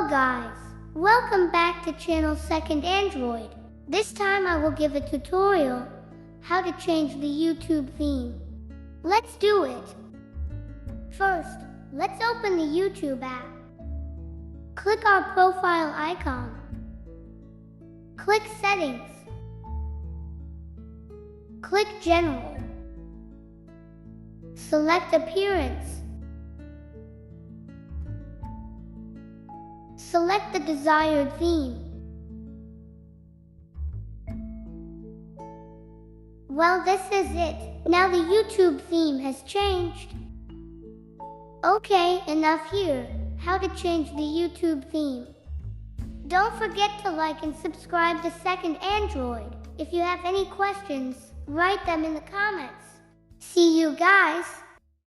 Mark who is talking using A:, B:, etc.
A: guys, welcome back to channel Second Android. This time I will give a tutorial how to change the YouTube theme. Let's do it. First, let's open the YouTube app. Click our profile icon. Click Settings. Click General. Select Appearance. Select the desired theme. Well, this is it. Now the YouTube theme has changed. Okay, enough here. How to change the YouTube theme. Don't forget to like and subscribe to Second Android. If you have any questions, write them in the comments. See you guys!